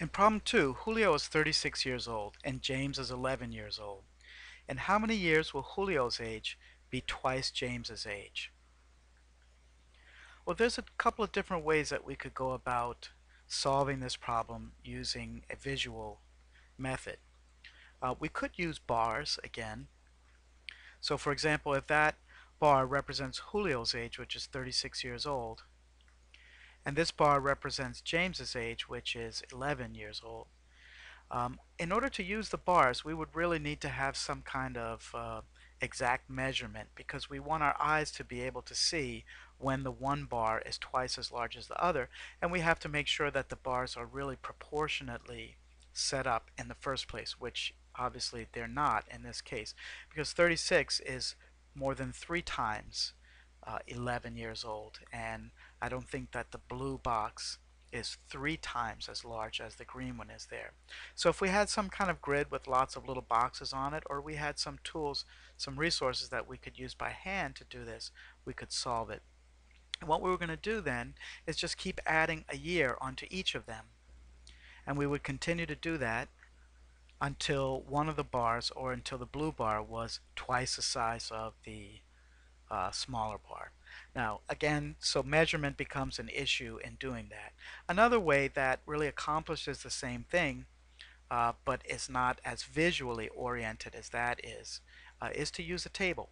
In problem 2, Julio is 36 years old and James is 11 years old. In how many years will Julio's age be twice James's age? Well, there's a couple of different ways that we could go about solving this problem using a visual method. We could use bars again. So for example, if that bar represents Julio's age, which is 36 years old, and this bar represents James's age, which is 11 years old, in order to use the bars, we would really need to have some kind of exact measurement because we want our eyes to be able to see when the one bar is twice as large as the other, and we have to make sure that the bars are really proportionately set up in the first place, which obviously they're not in this case, because 36 is more than 3 times 11 years old, and I don't think that the blue box is 3 times as large as the green one is there. So if we had some kind of grid with lots of little boxes on it, or we had some tools, some resources that we could use by hand to do this, we could solve it. And what we were going to do then is just keep adding a year onto each of them. And we would continue to do that until one of the bars, or until the blue bar, was twice the size of the smaller bar. Now again, so measurement becomes an issue in doing that. Another way that really accomplishes the same thing but is not as visually oriented as that is to use a table.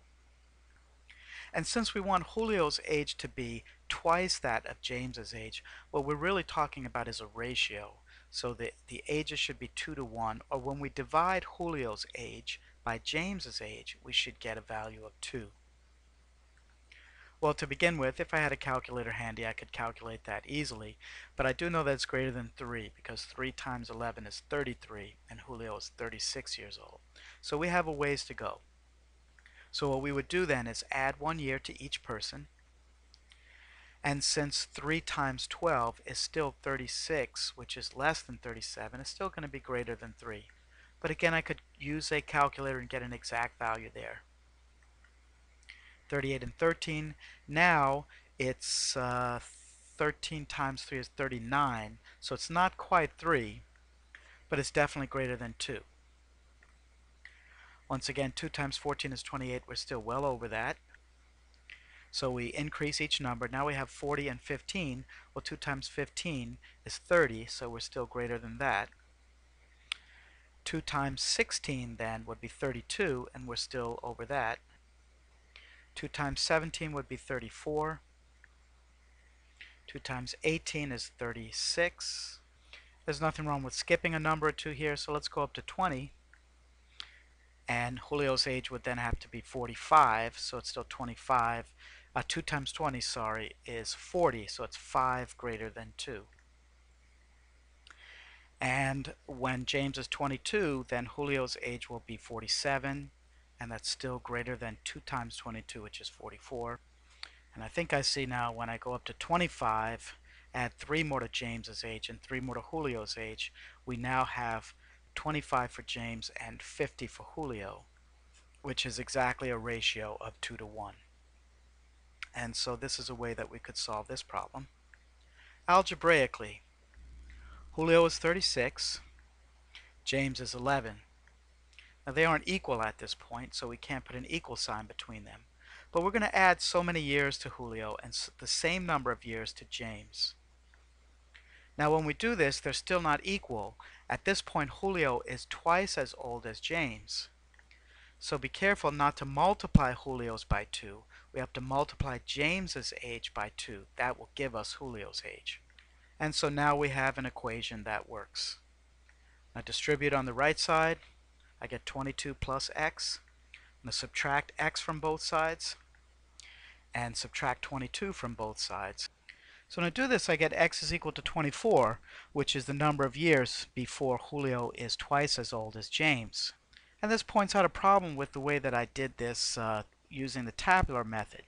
And since we want Julio's age to be twice that of James's age, what we're really talking about is a ratio. So the ages should be 2 to 1, or when we divide Julio's age by James's age, we should get a value of 2. Well, to begin with, if I had a calculator handy, I could calculate that easily, but I do know that it's greater than 3 because 3 times 11 is 33 and Julio is 36 years old. So we have a ways to go. So what we would do then is add 1 year to each person, and since 3 times 12 is still 36, which is less than 37, it's still going to be greater than 3. But again, I could use a calculator and get an exact value there. 38 and 13. Now it's 13 times 3 is 39, so it's not quite 3, but it's definitely greater than 2. Once again, 2 times 14 is 28. We're still well over that. So we increase each number. Now we have 40 and 15. Well, 2 times 15 is 30, so we're still greater than that. 2 times 16 then would be 32, and we're still over that. 2 times 17 would be 34. 2 times 18 is 36. There's nothing wrong with skipping a number or two here, so let's go up to 20. And Julio's age would then have to be 45, so it's still 25. 2 times 20, sorry, is 40, so it's 5 greater than 2. And when James is 22, then Julio's age will be 47, and that's still greater than 2 times 22, which is 44. And I think I see now when I go up to 25, add 3 more to James's age and 3 more to Julio's age, we now have 25 for James and 50 for Julio, which is exactly a ratio of 2 to 1. And so this is a way that we could solve this problem. Algebraically, Julio is 36, James is 11. Now they aren't equal at this point, so we can't put an equal sign between them. But we're going to add so many years to Julio and the same number of years to James. Now when we do this, they're still not equal. At this point, Julio is twice as old as James. So be careful not to multiply Julio's by 2. We have to multiply James's age by 2. That will give us Julio's age. And so now we have an equation that works. Now distribute on the right side. I get 22 plus x. I'm going to subtract x from both sides and subtract 22 from both sides. So when I do this, I get x is equal to 24, which is the number of years before Julio is twice as old as James. And this points out a problem with the way that I did this using the tabular method.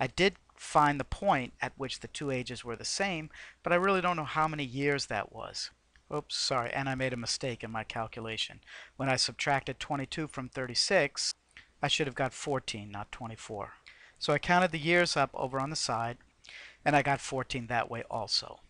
I did find the point at which the two ages were the same, but I really don't know how many years that was. Oops, sorry, and I made a mistake in my calculation. When I subtracted 22 from 36, I should have got 14, not 24. So I counted the years up over on the side, and I got 14 that way also.